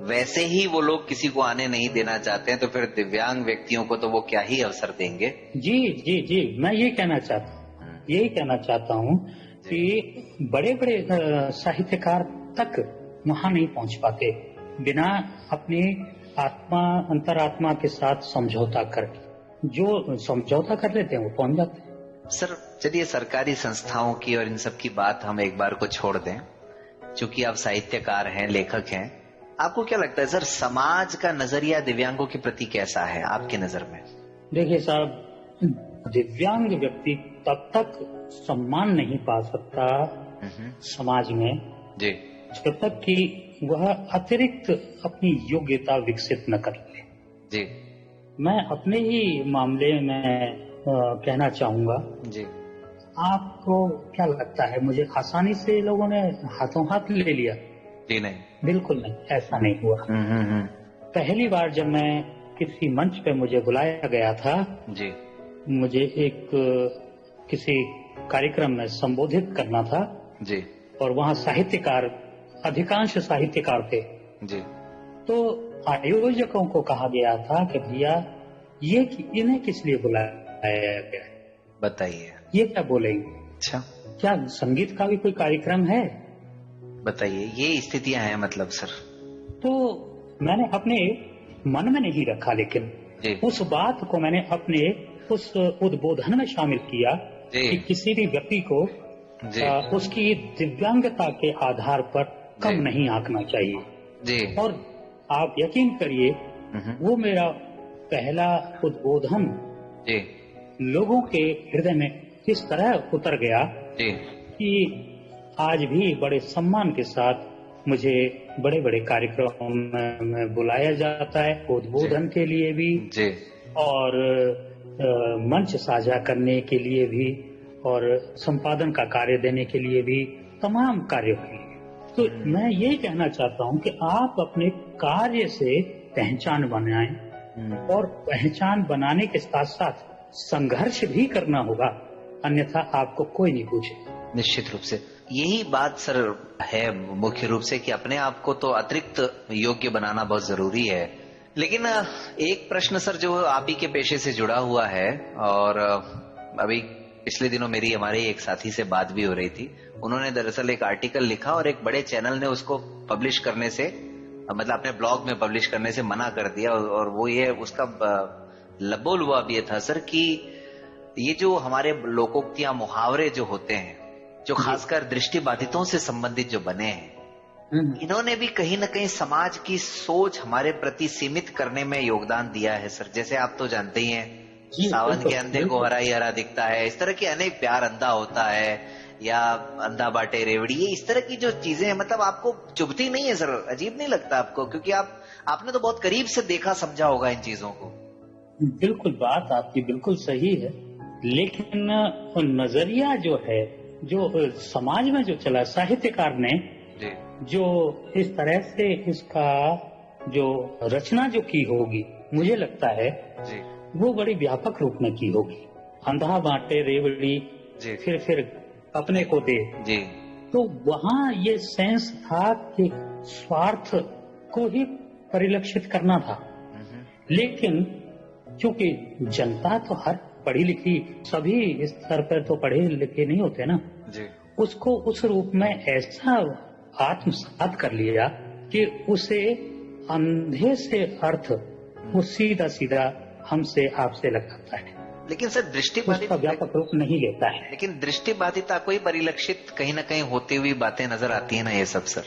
वैसे ही वो लोग किसी को आने नहीं देना चाहते हैं, तो फिर दिव्यांग व्यक्तियों को तो वो क्या ही अवसर देंगे। जी जी जी, मैं ये कहना चाहता हूँ कि बड़े बड़े साहित्यकार तक वहां नहीं पहुंच पाते बिना अपनी अंतरात्मा के साथ समझौता करके। जो समझौता कर लेते हैं वो पहुंच जाते हैं। सर चलिए सरकारी संस्थाओं की और इन सब की बात हम एक बार को छोड़ दें, चूंकि आप साहित्यकार हैं, लेखक हैं, आपको क्या लगता है सर समाज का नजरिया दिव्यांगों के प्रति कैसा है आपकी नजर में? देखिए साहब, दिव्यांग व्यक्ति तब तक सम्मान नहीं पा सकता समाज में जी जब तक कि वह अतिरिक्त अपनी योग्यता विकसित न कर ले। जी मैं अपने ही मामले में कहना चाहूंगा। जी आपको क्या लगता है मुझे आसानी से लोगों ने हाथों हाथ ले लिया? जी नहीं, बिल्कुल नहीं, ऐसा नहीं हुआ। पहली बार जब मैं किसी मंच पे मुझे बुलाया गया था, जी मुझे एक किसी कार्यक्रम में संबोधित करना था जी और वहाँ साहित्यकार, अधिकांश साहित्यकार थे। जी तो आयोजकों को कहा गया था कि भैया ये इन्हें किस लिए बुलाया गया है, बताइए। ये क्या बोलेंगे? अच्छा, क्या संगीत का भी कोई कार्यक्रम है? बताइए, ये स्थितियां हैं मतलब सर। तो मैंने अपने मन में नहीं रखा, लेकिन जी उस बात को मैंने अपने उस उद्बोधन में शामिल किया जी कि किसी भी व्यक्ति को जी उसकी दिव्यांगता के आधार पर कम जी नहीं आंकना चाहिए। जी और आप यकीन करिए, वो मेरा पहला उद्बोधन जी लोगों के हृदय में इस तरह उतर गया जी कि आज भी बड़े सम्मान के साथ मुझे बड़े बड़े कार्यक्रमों में बुलाया जाता है, उद्बोधन के लिए भी जी और मंच साझा करने के लिए भी और संपादन का कार्य देने के लिए भी, तमाम कार्यों के लिए। तो मैं ये कहना चाहता हूँ कि आप अपने कार्य से पहचान बनाएं और पहचान बनाने के साथ साथ संघर्ष भी करना होगा, अन्यथा आपको कोई नहीं पूछेगा। निश्चित रूप से यही बात सर है मुख्य रूप से कि अपने आप को तो अतिरिक्त योग्य बनाना बहुत जरूरी है। लेकिन एक प्रश्न सर जो आप ही के पेशे से जुड़ा हुआ है, और अभी पिछले दिनों मेरी हमारे एक साथी से बात भी हो रही थी। उन्होंने दरअसल एक आर्टिकल लिखा और एक बड़े चैनल ने उसको पब्लिश करने से, मतलब अपने ब्लॉग में पब्लिश करने से मना कर दिया। और वो ये उसका लबोल हुआ भी ये था सर कि ये जो हमारे लोकोक्तियां, मुहावरे जो होते हैं, जो खासकर दृष्टिबाधितों से संबंधित जो बने हैं, इन्होंने भी कहीं ना कहीं समाज की सोच हमारे प्रति सीमित करने में योगदान दिया है सर। जैसे आप तो जानते ही हैं, सावन के अंधे को हरा ही हरा दिखता है, इस तरह के अनेक प्यार अंधा होता है, या अंधा बाटे रेवड़ी, ये इस तरह की जो चीजें हैं, मतलब आपको चुभती नहीं है सर? अजीब नहीं लगता आपको? क्योंकि आपने तो बहुत करीब से देखा समझा होगा इन चीजों को। बिल्कुल, बात आपकी बिल्कुल सही है, लेकिन नजरिया जो है, जो समाज में जो चला, साहित्यकार ने जो इस तरह से इसका जो रचना जो की होगी, मुझे लगता है वो बड़ी व्यापक रूप में की होगी। अंधा बांटे रेवड़ी, फिर अपने को दे, तो वहाँ ये सेंस था कि स्वार्थ को ही परिलक्षित करना था। लेकिन क्योंकि जनता तो हर पढ़ी लिखी सभी इस स्तर पर तो पढ़े लिखे नहीं होते ना जी उसको उस रूप में ऐसा आत्मसात कर लिया कि उसे अंधे से अर्थ वो सीधा सीधा हमसे आपसे लगाता है, लेकिन सर उसका दृष्टिबाधित व्यापक रूप नहीं लेता है। लेकिन दृष्टिबाधिता को ही परिलक्षित कहीं ना कहीं होती हुई बातें नजर आती है ना ये सब सर।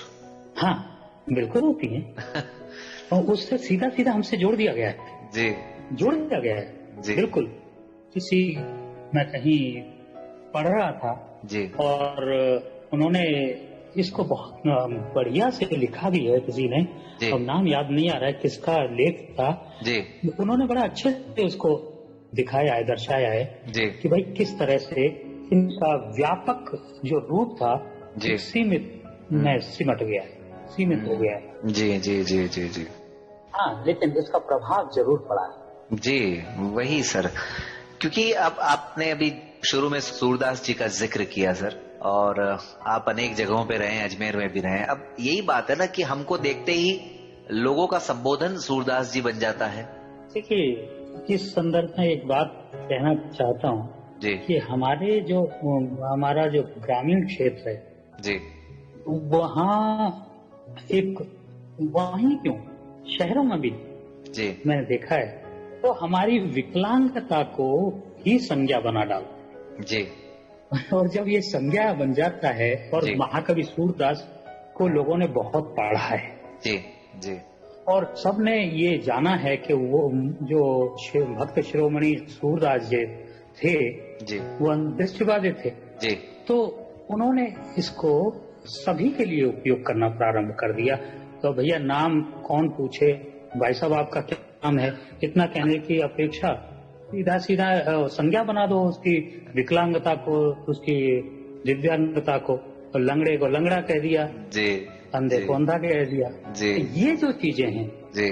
हाँ बिल्कुल होती है और उससे सीधा सीधा हमसे जोड़ दिया गया है, जी जोड़ दिया गया है जी बिल्कुल। किसी मैं कहीं पढ़ रहा था जी और उन्होंने इसको बहुत बढ़िया से लिखा भी है किसी ने, जी अब नाम याद नहीं आ रहा है किसका लेख था, जी उन्होंने बड़ा अच्छे से उसको दिखाया है, दर्शाया है जी कि भाई किस तरह से इनका व्यापक जो रूप था जी एक सीमित में सिमट गया है, सीमित हो गया है। जी जी जी जी जी हाँ लेकिन इसका प्रभाव जरूर पड़ा है। जी वही सर, क्योंकि अब आपने अभी शुरू में सूरदास जी का जिक्र किया सर, और आप अनेक जगहों पे रहे, अजमेर में भी रहे। अब यही बात है ना कि हमको देखते ही लोगों का संबोधन सूरदास जी बन जाता है। देखिए इस संदर्भ में एक बात कहना चाहता हूँ जी कि हमारा जो ग्रामीण क्षेत्र है जी वहाँ एक वहीं क्यों शहरों में भी जी मैंने देखा है तो हमारी विकलांगता को ही संज्ञा बना डालता जी है और जब ये संज्ञा बन जाता है और जी। महाकवि सूरदास को लोगों ने बहुत पढ़ा है जी जी और सबने ये जाना है कि वो जो भक्त शिरोमणि सूरदास जी थे जी वो दृष्टिबाधित थे, जी तो उन्होंने इसको सभी के लिए उपयोग करना प्रारंभ कर दिया। तो भैया नाम कौन पूछे, भाई साहब आपका क्या नाम है, इतना कहने की अपेक्षा सीधा सीधा संज्ञा बना दो उसकी विकलांगता को, उसकी दिव्यांगता को, तो लंगड़े को लंगड़ा कह दिया, जी अंधे जी को अंधा कह दिया। जी ये जो चीजें हैं जी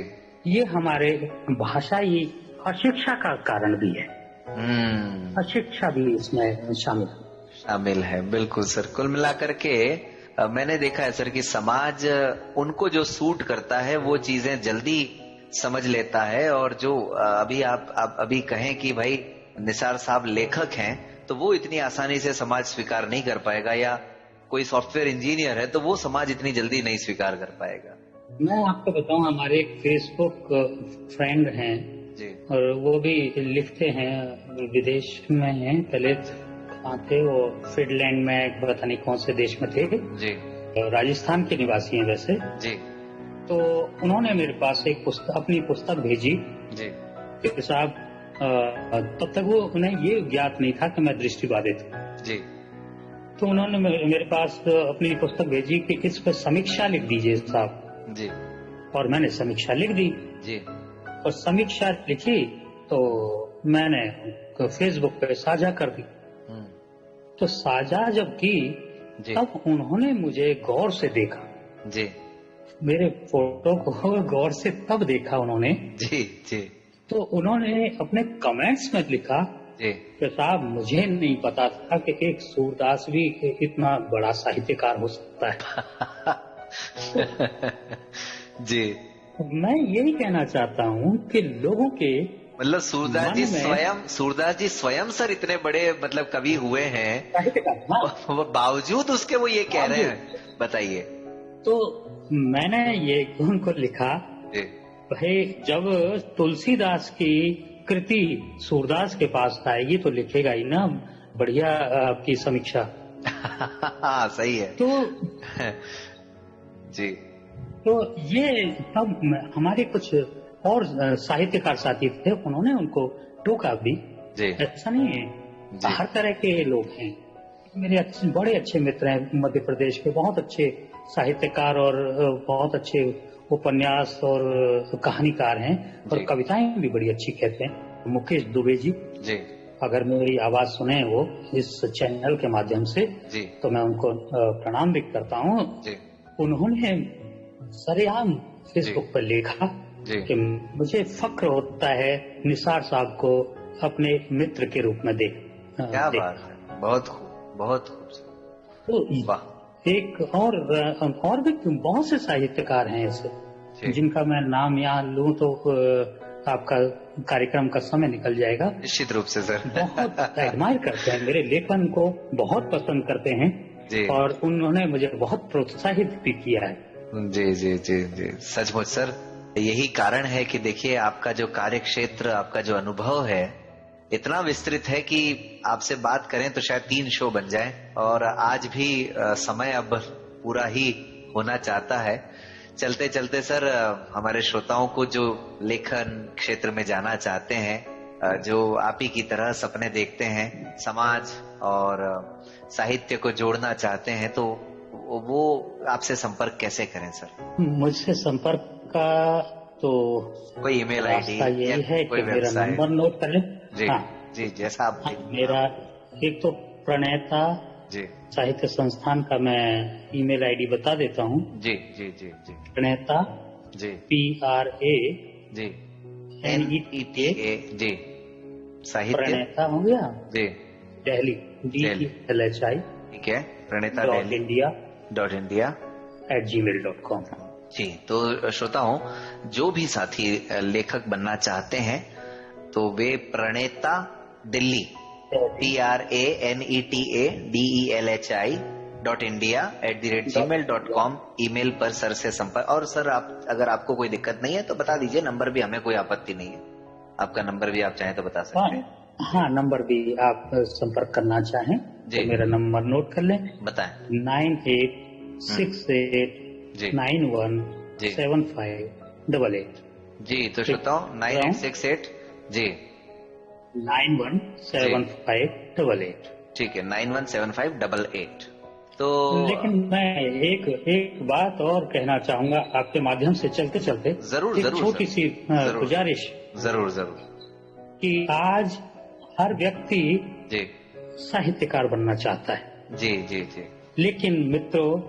ये हमारे भाषाई अशिक्षा का कारण भी है, अशिक्षा भी इसमें शामिल है। बिल्कुल सर, कुल मिलाकर के मैंने देखा है सर कि समाज उनको जो सूट करता है वो चीजें जल्दी समझ लेता है, और जो अभी आप अभी कहें कि भाई निसार साहब लेखक हैं तो वो इतनी आसानी से समाज स्वीकार नहीं कर पाएगा, या कोई सॉफ्टवेयर इंजीनियर है तो वो समाज इतनी जल्दी नहीं स्वीकार कर पाएगा। मैं आपको बताऊं हमारे एक फेसबुक फ्रेंड हैं जी और वो भी लिखते हैं, विदेश में हैं, पहले कहाँ थे वो, फिनलैंड में पता नहीं कौन से देश में थे, जी राजस्थान के निवासी हैं वैसे। जी तो उन्होंने मेरे पास एक अपनी पुस्तक भेजी जी कि साहब तब तक वो उन्हें ये ज्ञात नहीं था कि मैं दृष्टिबाधित हूँ। जी तो उन्होंने मेरे पास अपनी पुस्तक भेजी कि इस पर समीक्षा लिख दीजिए साहब, जी और मैंने समीक्षा लिख दी जी और समीक्षा लिखी तो मैंने फेसबुक पे साझा कर दी। तो साझा जब की जी तब उन्होंने मुझे गौर से देखा, जी मेरे फोटो को गौर से तब देखा उन्होंने, जी जी तो उन्होंने अपने कमेंट्स में लिखा जी कि साहब मुझे नहीं पता था कि एक सूरदास भी इतना बड़ा साहित्यकार हो सकता है। जी मैं यही कहना चाहता हूँ कि लोगों के मतलब सूरदास जी स्वयं सर इतने बड़े मतलब कवि हुए हैं, साहित्यकार, हाँ, बावजूद उसके वो ये कह रहे हैं, बताइए। तो मैंने ये उनको लिखा, जी भाई जब तुलसीदास की कृति सूरदास के पास आएगी तो लिखेगा ही ना बढ़िया आपकी समीक्षा। हाँ सही है। तो जी तो ये तब हमारे कुछ और साहित्यकार साथी थे, उन्होंने उनको टोका भी, जी ऐसा नहीं है, हर तरह के लोग हैं। मेरे बड़े अच्छे मित्र हैं मध्य प्रदेश के, बहुत अच्छे साहित्यकार और बहुत अच्छे उपन्यास और कहानीकार हैं और कविताएं भी बड़ी अच्छी कहते हैं। मुकेश दुबे जी, जी अगर मेरी आवाज सुने वो इस चैनल के माध्यम से, जी तो मैं उनको प्रणाम भी करता हूँ। उन्होंने सरेआम फेसबुक पर लिखा कि मुझे फक्र होता है निसार साहब को अपने मित्र के रूप में देख। क्या बात है, बहुत खूब, बहुत खूब। तो एक और भी बहुत से साहित्यकार हैं ऐसे जिनका मैं नाम यहाँ लूं तो आपका कार्यक्रम का समय निकल जाएगा। निश्चित रूप से सर। बहुत एडमायर करते हैं, मेरे लेखन को बहुत पसंद करते हैं जी। और उन्होंने मुझे बहुत प्रोत्साहित भी किया है। जी जी जी जी, सचमुच सर यही कारण है कि देखिए आपका जो कार्य क्षेत्र, आपका जो अनुभव है इतना विस्तृत है कि आपसे बात करें तो शायद 3 शो बन जाए। और आज भी समय अब पूरा ही होना चाहता है। चलते चलते सर हमारे श्रोताओं को जो लेखन क्षेत्र में जाना चाहते हैं, जो आप ही की तरह सपने देखते हैं, समाज और साहित्य को जोड़ना चाहते हैं, तो वो आपसे संपर्क कैसे करें सर? मुझसे संपर्क का तो कोई ईमेल आईडी यही है कि मेरा नंबर नोट कर लें। जी। हाँ जी, जैसा आप मेरा एक तो प्रणेता जी साहित्य संस्थान का मैं ईमेल आईडी बता देता हूँ। जी जी जी जी प्रणेता जी PRA जी NETA जी साहित्य प्रणेता हो गया जी दिल्ली DELHI ठीक है, प्रणेता दिल्ली .india @gmail.com। जी, तो श्रोताओं जो भी साथी लेखक बनना चाहते हैं तो वे प्रणेता दिल्ली PRANETA DELHI.india@gmail.com ईमेल पर सर से संपर्क। और सर आप अगर आपको कोई दिक्कत नहीं है तो बता दीजिए, नंबर भी हमें कोई आपत्ति नहीं है। आपका नंबर भी आप चाहें तो बता सकते हैं। हाँ नंबर भी आप संपर्क करना चाहें तो मेरा नंबर नोट कर लें। बताएं। 9868617588। जी, तो श्रोताओं 9868 जी 917588। ठीक है, 917588। तो लेकिन मैं एक बात और कहना चाहूंगा आपके माध्यम से चलते चलते। जरूर एक छोटी सी गुजारिश। जरूर जरूर कि आज हर व्यक्ति जी साहित्यकार बनना चाहता है। जी जी जी लेकिन मित्रों,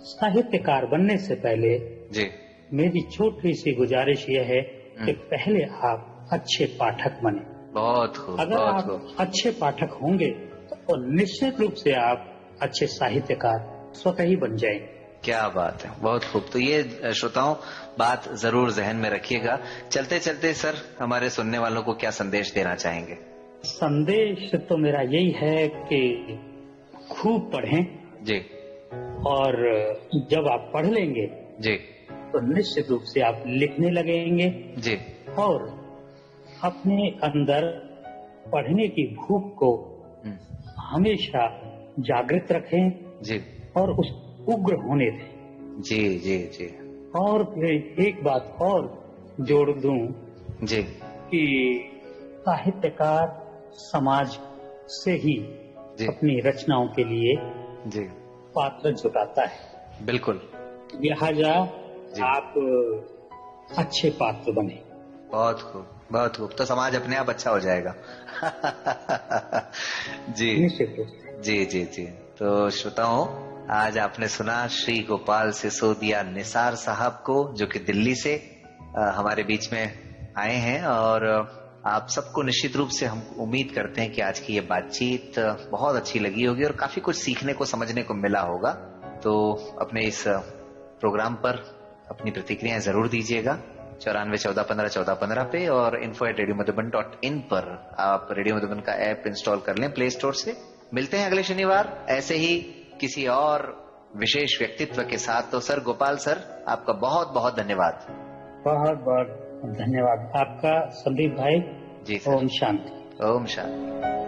साहित्यकार बनने से पहले जी मेरी छोटी सी गुजारिश यह है कि पहले आप अच्छे पाठक बने। बहुत खूब। अगर आप अच्छे पाठक होंगे तो निश्चित रूप से आप अच्छे साहित्यकार स्वतः ही बन जाएंगे। क्या बात है, बहुत खूब। तो ये श्रोताओं बात जरूर जहन में रखिएगा। चलते चलते सर हमारे सुनने वालों को क्या संदेश देना चाहेंगे? संदेश तो मेरा यही है कि खूब पढ़ें जी, और जब आप पढ़ लेंगे जी तो निश्चित रूप से आप लिखने लगेंगे जी, और अपने अंदर पढ़ने की भूख को हमेशा जागृत रखें जी और उस उग्र होने दें। जी जी जी। और फिर एक बात और जोड़ दूं जी कि साहित्यकार समाज से ही अपनी रचनाओं के लिए जी पात्र जुटाता है। बिल्कुल। लिहाजा आप अच्छे पात्र बने। बहुत खूब, बहुत खूब। तो समाज अपने आप अच्छा हो जाएगा। जी जी जी जी। तो श्रोताओं आज आपने सुना श्री गोपाल सिसोदिया निसार साहब को, जो कि दिल्ली से हमारे बीच में आए हैं। और आप सबको निश्चित रूप से हम उम्मीद करते हैं कि आज की ये बातचीत बहुत अच्छी लगी होगी और काफी कुछ सीखने को समझने को मिला होगा। तो अपने इस प्रोग्राम पर अपनी प्रतिक्रियाएं जरूर दीजिएगा 9414151415 पे और info@radiomadhuban.in पर आप रेडियो मधुबन का ऐप इंस्टॉल कर लें प्ले स्टोर से। मिलते हैं अगले शनिवार ऐसे ही किसी और विशेष व्यक्तित्व के साथ। तो सर गोपाल सर आपका बहुत बहुत धन्यवाद। बहुत बहुत धन्यवाद आपका संदीप भाई। जी सर। ओम शांति। ओम शांति।